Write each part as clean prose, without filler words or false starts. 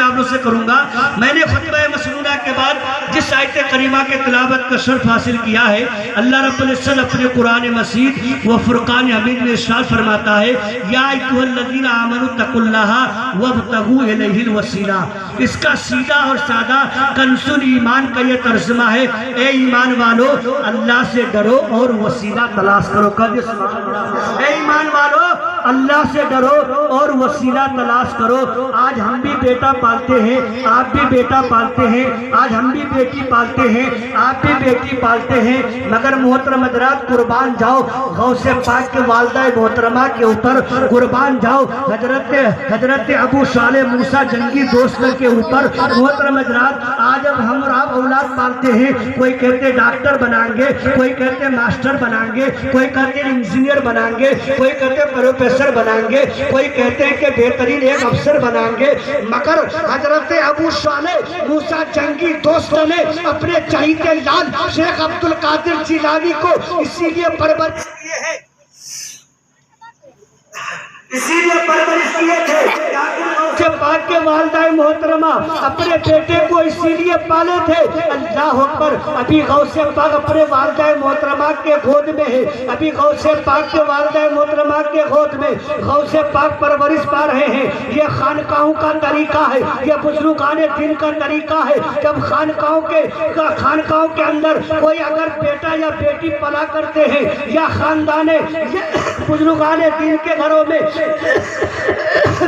میں آپ لوگ سے کروں گا. میں نے خطبہ مسنونہ کے بعد جس آیت کریمہ کے تلاوت کا شرف حاصل کیا ہے، اللہ رب العزت اپنے قرآن مجید و فرقان حمید میں ارشاد فرماتا ہے یا ایھا الذین آمنوا اتقوا اللہ وابتغوا الیہ الوسیلہ. اس کا سیدھا اور سادہ کنز ایمان کا یہ ترجمہ ہے، اے ایمان والو اللہ سے ڈرو اور وسیلہ تلاش کرو. اے ایمان والو اللہ سے ڈرو اور وسیلہ تلاش کرو. آج ہم بھی بیٹا پالتے ہیں، آپ بھی بیٹا پالتے ہیں، آج ہم بھی بیٹی پالتے ہیں، آپ بھی بیٹی پالتے ہیں، مگر محترم حضرات قربان جاؤ غوث پاک کے والدہ محترمہ کے اوپر، قربان جاؤ حضرت ابو صالح موسیٰ جنگی دوست کے اوپر. محترم حضرات آج اب ہم اور آپ اولاد پالتے ہیں، کوئی کہتے ڈاکٹر بنائیں گے، کوئی کہتے ماسٹر بنائیں گے، کوئی کہتے انجینئر بنائیں گے، کوئی کہتے پروفیسر بنائیں گے، کوئی کہتے ہیں کہ بہترین ایک افسر بنائیں گے. مگر حضرت ابو صالح موسیٰ جنگی دوست نے اپنے چہیتے لال شیخ عبد القادر جیلانی کو اسی لیے پرورش کیے ہیں، اسی لیے پرورش کیے تھے کہ پاک کے والدہ محترمہ اپنے بیٹے کو اسی لیے پالے تھے. اللہ اکبر. ابھی غوث پاک اپنے والدہ محترمہ کے گود میں ہے، ابھی غوث پاک کے والدہ محترمہ کے گود میں غوث پاک پرورش پا رہے ہیں. یہ خانقاہوں کا طریقہ ہے، یہ بزرگان دین کا طریقہ ہے. جب خانقاہوں کے اندر کوئی اگر بیٹا یا بیٹی پلا کرتے ہیں یا خاندان بزرگان دین کے گھروں میں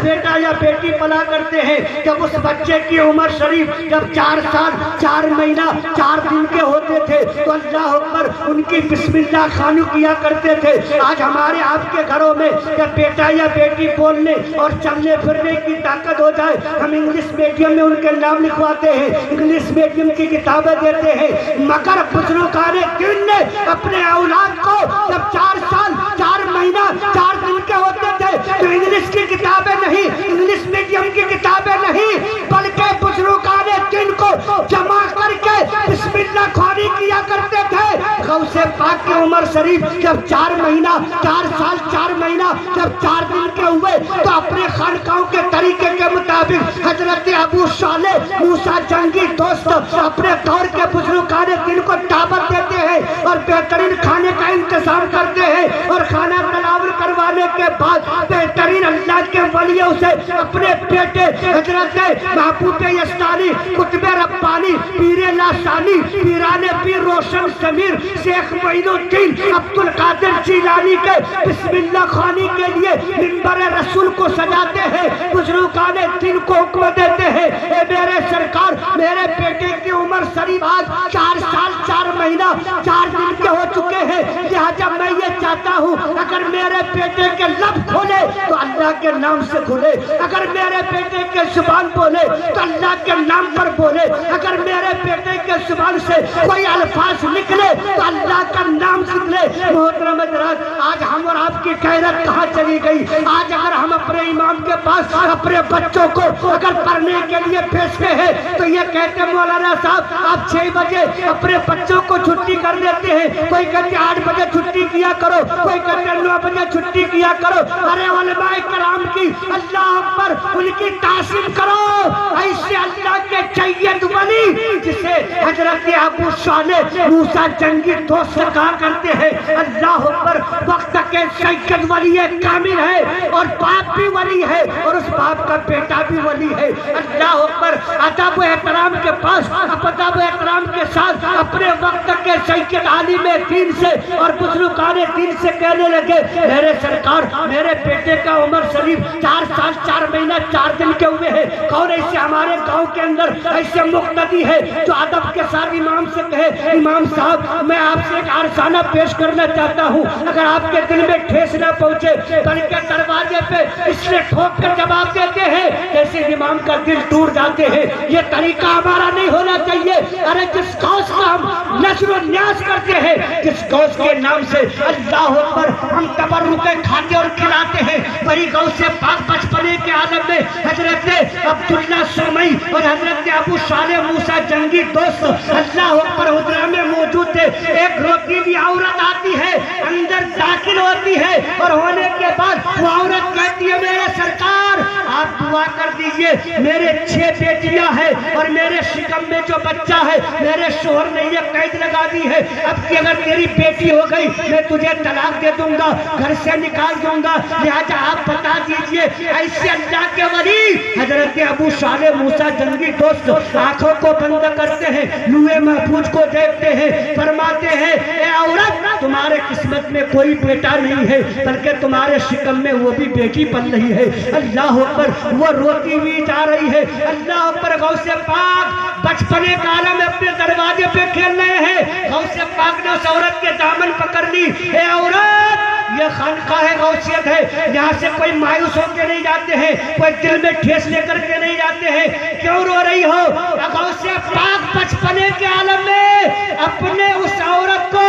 بیٹا یا بیٹی پلا کرتے ہیں، جب اس بچے کی عمر شریف جب 4 سال 4 مہینہ 4 دن کے ہوتے تھے تو اللہ اکبر ان کی بسم اللہ خوانی کیا کرتے تھے. آج ہمارے آپ کے گھروں میں جب بیٹا یا بیٹی بولنے اور چلنے پھرنے کی طاقت ہو جائے، ہم انگلش میڈیم میں ان کے نام لکھواتے ہیں، انگلش میڈیم کی کتابیں دیتے ہیں. مگر بزرگان دین نے اپنے اولاد کو جب 4 سال 4 مہینہ 4 دن کے ہوتے تھے تو انگلش کی کتابیں نہیں، انگلش میڈیم کی کتابیں نہیں، بلکہ بزرگان دین کو جمع کر کے بسم اللہ خوانی کیا کرتے تھے. غوث پاک کی عمر شریف جب 4 مہینہ 4 سال 4 مہینہ جب 4 دن کے ہوئے تو اپنے خانقاہوں کے طریقے کے مطابق حضرت ابو صالح موسیٰ جنگی دوست اپنے دور کے بزرگان دین کو دعوت دیتے ہیں اور بہترین کھانے کا انتظام کرتے ہیں، اور کھانا تناول کروانے کے بعد بہترین اللہ کے ولیوں سے اپنے بیٹے حضرت محبوب یزدانی قطب ربانی پیر لاسانی پیران پیر روشن ضمیر شیخ معین الدین عبد القادر جیلانی کے بسم اللہ خوانی کے لیے منبر رسول کو سجاتے ہیں. بزرگان دین کو حکم دیتے ہیں اے میرے سرکار میرے بیٹے کی عمر شریف آج 4 سال 4 مہینہ 4 دن کے ہو چکے ہیں، لہذا میں یہ چاہتا ہوں اگر میرے بیٹے کے لب کھولے تو اللہ کے نام سے کھولے، اگر میرے بیٹے کے زبان بولے تو اللہ کے نام پر بولے، اگر میرے بیٹے کے زبان سے کوئی الفاظ نکلے تو اللہ کا نام نکلے. محترم حضرات آج ہم اور آپ کی غیرت کہاں چلی گئی؟ آج اگر ہم اپنے امام کے پاس اپنے بچوں کو اگر پڑھنے کے لیے بھیجتے ہیں تو یہ کہتے ہیں مولانا صاحب آپ 6 بجے اپنے بچوں کو چھٹی کر دیتے ہیں، کوئی کہتے 8 بجے چھٹی کیا کرو، کوئی کہتے 9 بجے چھٹی کیا کرو. ارے علماء کرام کی اللہ اکبر ان کی تعظیم کرو. ایسے اللہ کے سید ولی جسے حضرت ابو صالح موسیٰ جنگی دوست کہا کرتے ہیں، اللہ اکبر وقت کے سید ولی کامل ہے اور باپ بھی ولی ہے اور اس باپ کا بیٹا بھی ولی ہے. اللہ اکبر ادب و احترام کے پاس ادب و احترام کے ساتھ اپنے وقت کے سید عالم دین سے اور بزرگان دین سے کہنے لگے میرے سرکار میرے بیٹے کا عمر شریف 4 سال 4 مہینہ 4 دن کے ہوئے ہیں. کون ایسے ہمارے گاؤں کے اندر ایسے مقتدی ہے جو ادب کے ساتھ امام سے کہے امام صاحب میں آپ سے ایک عرضانہ پیش کرنا چاہتا ہوں، اگر آپ کے دل میں ٹھیس نہ پہنچے بلکہ دروازے پہ اس نے ٹھوک کر جواب دیتے ہیں جیسے امام کا دل ٹوٹ جاتے ہیں. یہ طریقہ ہمارا نہیں ہونا چاہیے. ارے جس غوث کا ہم نظر و نیاز کرتے ہیں، جس غوث کے نام سے اللہ اکبر ہم تبرکیں کھاتے اور کھلاتے ہیں، وہی غوث پاک بچپنے کے عالم میں حضرت عبداللہ سومئی اور حضرت ابو صالح موسیٰ جنگی دوست اللہ اکبر حجرہ میں موجود تھے. ایک روتیلی عورت آتی ہے اندر داخل ہوتی ہے اور ہونے کے بعد وہ عورت کہتی ہے میرے سرکار آپ دعا کر دیجئے میرے 6 بیٹیاں ہیں اور میرے شکم میں جو بچہ ہے میرے شوہر نے یہ قید لگا دی ہے، اب کہ اگر تیری بیٹی ہو گئی میں تجھے طلاق دے دوں گا، گھر سے نکال دوں گا، لہذا آپ بتا دیجئے۔ ایسے اللہ کے ولی حضرت ابو صالح موسیٰ جنگی دوست آنکھوں کو بند کرتے ہیں، لوح محفوظ کو دیکھتے ہیں، فرماتے ہیں اے عورت تمہارے قسمت میں کوئی بیٹا نہیں ہے بلکہ تمہارے شکم میں وہ بھی بیٹی پل رہی ہے۔ اللہ اکبر، وہ روتی ہوئی جا رہی ہے۔ اللہ اکبر، غوث پاک بچپنے کا عالم اپنے دروازے پہ کھیل رہے ہیں، غوث پاک نے اس عورت کے دامن پکڑ لی۔ اے عورت، یہ خانقاہ غوثیت ہے، یہاں سے کوئی مایوس ہو کے نہیں جاتے ہیں، کوئی دل میں ٹھیس لے کر کے نہیں جاتے ہیں، کیوں رو رہی ہو؟ غوث پاک بچپنے کے عالم میں اپنے اس عورت کو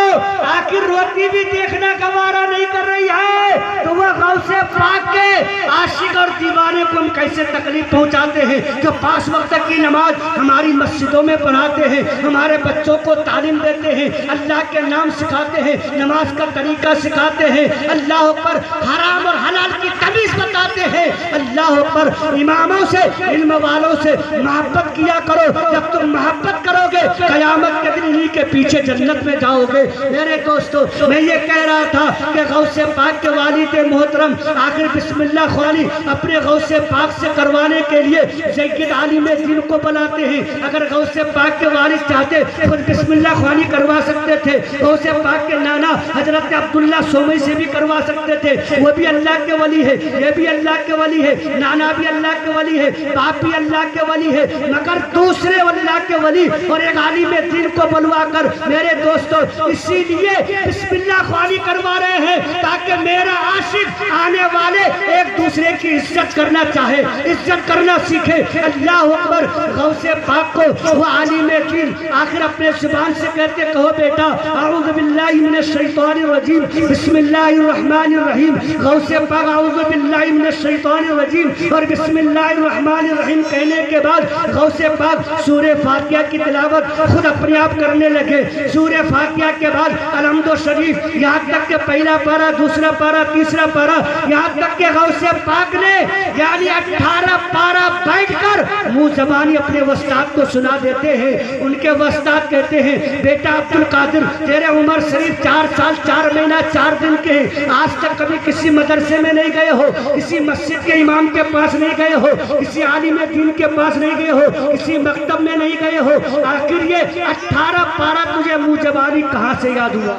آخر روتی بھی دیکھنا گوارا نہیں کر رہی ہے، تو وہ غوث پاک کے عاشق اور دیوانے کو ہم کیسے تکلیف پہنچاتے ہیں جو 5 وقت کی نماز ہماری مسجدوں میں پڑھاتے ہیں، ہمارے بچوں کو تعلیم دیتے ہیں، اللہ کے نام سکھاتے ہیں، نماز کا طریقہ سکھاتے ہیں، اللہ اکبر، حرام اور حلال کی تمیز بتاتے ہیں۔ اللہ اکبر، اماموں سے، علم والوں سے محبت کیا کرو، جب تم محبت کرو گے قیامت کے دن انہی کے پیچھے جنت میں جاؤ گے۔ میرے دوستو، میں یہ کہہ رہا تھا کہ غوث پاک کے والد محترم آخر بسم اللہ خوانی اپنے غوث پاک سے کروانے کے لیے سید عالم دین کو بلاتے ہیں۔ اگر غوث پاک کے والد چاہتے خود بسم اللہ خوانی کروا سکتے تھے، غوث پاک کے نانا حضرت عبداللہ سومی سے بھی کروا سکتے تھے، وہ بھی اللہ کے ولی ہے، یہ بھی اللہ کے ولی ہے، نانا بھی اللہ کے ولی ہے، باپ بھی اللہ کے ولی ہے، مگر دوسرے اللہ کے ولی اور ایک عالم دین کو بلوا کر میرے دوستو اسی لیے بسم اللہ خوانی کروا رہے ہیں تاکہ میرا عاشق آنے والے ایک دوسرے کی عزت کرنا چاہے، عزت کرنا سیکھے۔ اللہ اکبر، غوث پاک کو وہ عالم دین آخر اپنے زبان سے کہتے کہو بیٹا اعوذ باللہ من الشیطان الرجیم بسم اللہ الرحمن الرحیم۔ غوث پاک اعوذ باللہ من الشیطان الرجیم اور بسم اللہ الرحمن الرحیم کہنے کے بعد غوث پاک سورہ فاتحہ کی تلاوت خود اپنے آپ کرنے لگے۔ سورہ فاتحہ کے بعد الحمد شریف، یہاں تک کہ پہلا پارہ، دوسرا پارہ، تیسرا پارہ، یہاں تک کہ غوث پاک نے یعنی 18 پارہ بیٹھ کر منہ زبانی اپنے وسطات کو سنا دیتے ہیں۔ ان کے وسطات کہتے ہیں بیٹا عبدالقادر تیرے عمر شریف 4 سال 4 مہینہ 4 دن کے ہیں، آج تک کبھی کسی مدرسے میں نہیں گئے ہو، کسی مسجد کے امام کے پاس نہیں گئے ہو، کسی عالم دین کے پاس نہیں گئے ہو، کسی مکتب میں نہیں گئے ہو، آخر یہ 18 پارہ تجھے منہ زبانی کہاں سے یاد ہوا؟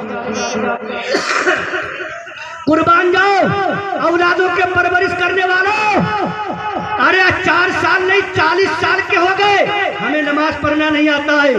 قربان جاؤ اولادوں کے پرورش کرنے والوں، ارے 4 سال نہیں 40 سال کے ہو گئے، ہمیں نماز پڑھنا نہیں آتا ہے،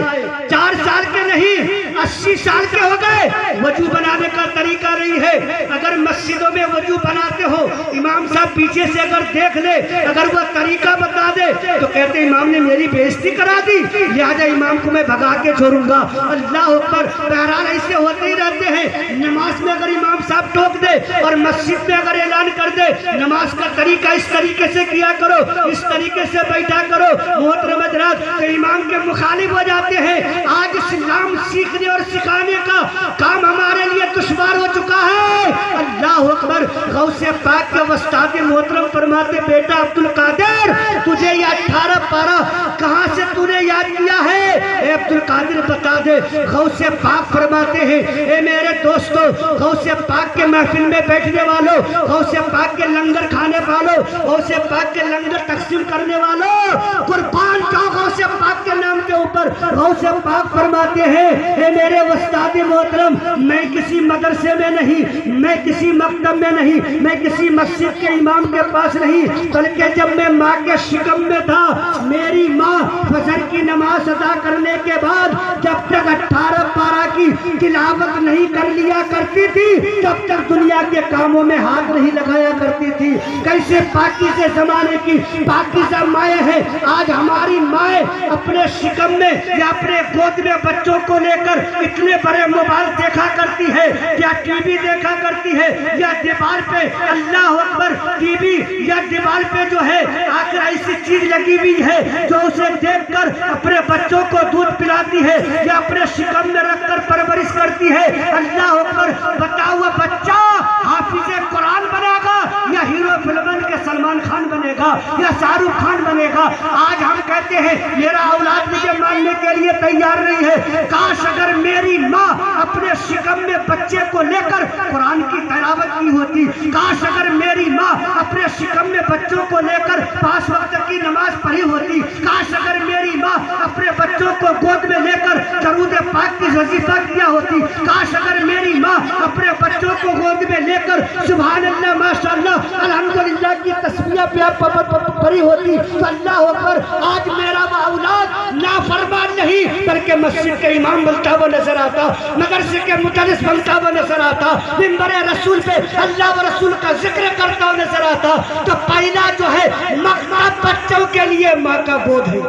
4 سال کے نہیں 80 سال کے ہو گئے، وضو بنانے کا طریقہ نہیں ہے۔ اگر مسجدوں میں وضو بناتے ہو امام صاحب پیچھے سے اگر دیکھ لے، اگر وہ طریقہ بتا دے تو کہتے امام نے میری بے عزتی کرا دی، لہذا امام کو میں بھگا کے چھوڑوں گا۔ اللہ اکبر، بہرحال ایسے ہوتے ہی رہتے ہیں۔ نماز میں اگر امام صاحب ٹوک دے اور مسجد میں اگر اعلان کر دے نماز کا طریقہ اس طریقے سے کیا کرو، اس طریقے سے بیٹھا کرو، محترم حضرات تو امام کے مخالف ہو جاتے ہیں۔ آج اسلام سیکھنے اور سکھانے کا کام ہمارے لیے دشوار ہو چکا ہے۔ اللہ اکبر، غوث پاک کے وسطات محترم فرماتے بیٹا عبدالقادر تجھے یہ 18 پارہ کہاں سے تو نے یاد کیا ہے؟ اے عبدالقادر بتا دے۔ غوث پاک فرماتے ہیں اے میرے دوستو، غوث پاک کے محفل میں بیٹھنے والوں، غوث پاک کے لنگر کھانے والوں، غوث پاک کے لنگر تقسیم کرنے والوں، قربان جاؤ غوث پاک کے نام کے اوپر۔ غوث پاک فرماتے ہیں اے میرے وسطات محترم، میں کسی مدرسے میں نہیں، میں کسی مکتب میں نہیں، میں کسی مسجد کے امام کے پاس نہیں، بلکہ جب میں ماں کے شکم میں تھا میری ماں فجر کی نماز ادا کرنے کے بعد جب تک 18 پارہ کی تلاوت نہیں کر لیا کرتی تھی تب تک دنیا کے کاموں میں ہاتھ نہیں لگایا کرتی تھی۔ کیسے پاکیزہ زمانے کی پاکیزہ مائیں ہیں، آج ہماری مائیں اپنے شکم میں یا اپنے گود میں بچوں کو لے کر اتنے بڑے موبائل دیکھا کرتی ہے یا ٹی وی دیکھا کرتی ہے یا دیوار پہ اللہ اکبر ٹی وی یا دیوار پہ جو ہے آخر ایسی چیز لگی ہوئی ہے جو اسے دیکھ کر اپنے بچوں کو دودھ پلاتی ہے یا اپنے شکم میں رکھ کر پرورش کرتی ہے۔ اللہ اکبر، بتاؤ وہ بچہ حافظ قرآن بنے گا یا ہیرو فلمن کے ساتھ سلمان خان بنے گا یا شاہ رخ خان بنے گا. آج ہم کہتے ہیں میرا اولاد مجھے ماننے کے لیے تیار نہیں ہے. کاش اگر میری ماں اپنے شکم میں بچے کو لے کر قرآن کی تلاوت کی ہوتی. کاش اگر میری ماں اپنے شکم میں بچوں کو لے کر 5 وقت کی نماز پڑھی ہوتی. کاش اگر میری ماں اپنے بچوں کو گود میں لے کر درود پاک کی وظیفہ کیا ہوتی. کاش اگر میری ماں اپنے بچوں کو گود میں لے کر سبحان اللہ ماشاءاللہ الحمدللہ کی تسبیح پڑھی ہوتی. تو اللہ اکبر. آج میرا وہ اولاد نافرمان نہیں بلکہ مسجد کے امام بنتا ہوا نظر آتا, مدرسے کے مدرس بنتا ہوا نظر آتا, منبر رسول پہ اللہ و رسول کا ذکر کرتا ہوا نظر آتا. تو پہلا جو ہے مقصد بچوں کے لیے ماں کا گود ہے,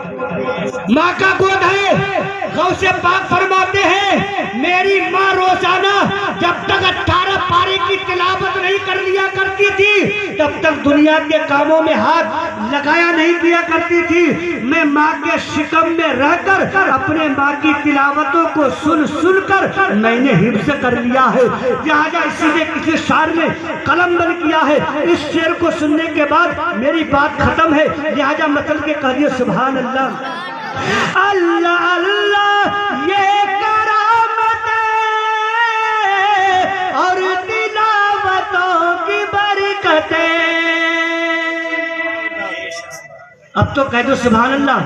ماں کا گود ہے. غوث پاک فرماتے ہیں میری ماں روزانہ جب تک 18 پارے کی تلاوت نہیں کر لیا کرتی تھی تب تک دنیا کے کاموں میں ہاتھ لگایا نہیں کیا کرتی تھی. میں ماں کے شکم میں رہ کر اپنے ماں کی تلاوتوں کو سن سن کر میں نے حفظ کر لیا ہے. لہٰذا اسی نے کسی شاعر نے قلم بند کیا ہے. اس شعر کو سننے کے بعد میری بات ختم ہے. لہٰذا مطلب کے کہہ دیے سبحان اللہ. اللہ اللہ یہ کرامت اور تلاوتوں کی برکتیں. اب تو کہہ دو سبحان اللہ.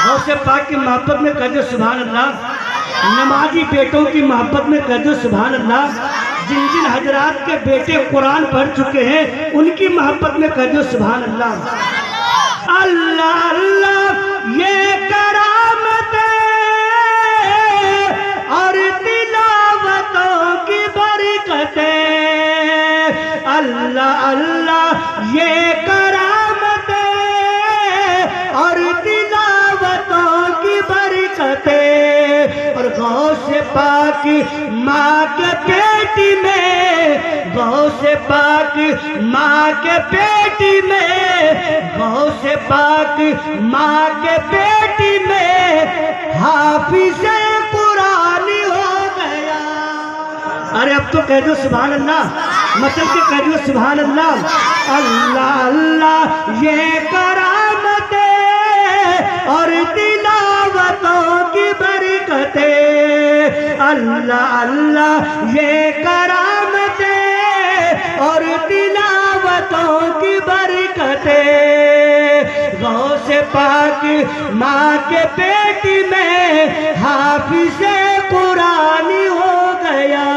غوث پاک کی محبت میں کہہ دو سبحان اللہ. نمازی بیٹوں کی محبت میں کہہ دو سبحان اللہ. جن جن حضرات کے بیٹے قرآن پڑھ چکے ہیں ان کی محبت میں کہہ دو سبحان اللہ. اللہ اللہ یہ کرامت اور تلاوتوں کی برکتیں. اللہ اللہ یہ کرامت اور تلاوتوں کی برکتیں. اور غوث پاک ماں کے پیٹ میں, غوث پاک ماں کے پیٹ میں, غوث پاک ماں کے پیٹ میں حافظ قرآن ہو گیا. ارے اب تو کہہ دو سبحان اللہ. مطلب کہ کہہ دو سبحان اللہ. اللہ اللہ یہ کرامت اور تلاوتوں کی برکتیں. اللہ اللہ یہ کرامت اور تلاوتوں کی برکتیں. غوث پاک ماں کے پیٹ میں حافظ قرآن ہو گیا.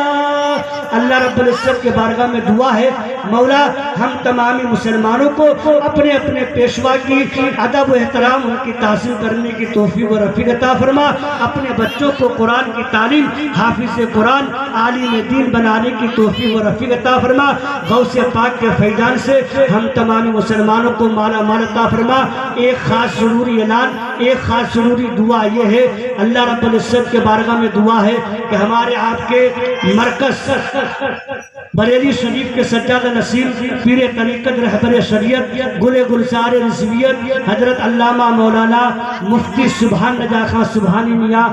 اللہ رب العزت کے بارگاہ میں دعا ہے مولا ہم تمامی مسلمانوں کو اپنے اپنے پیشوا کی ادب و احترام ان کی تعظیم کرنے کی توفیق و رفیق عطا فرما. اپنے بچوں کو قرآن کی تعلیم, حافظ قرآن, عالم دین بنانے کی توفیق و رفیق عطا فرما. غوث پاک کے فیضان سے ہم تمامی مسلمانوں کو مالا مال عطا فرما. ایک خاص ضروری اعلان, ایک خاص ضروری دعا یہ ہے. اللہ رب العزت کے بارگاہ میں دعا ہے کہ ہمارے آپ کے مرکز بریلی شریف کے سجادہ نصیر پیر طریقت رہبر شریعت گل گلزار رضویت حضرت علامہ مولانا مفتی سبحان نجا خان سبحانی میاں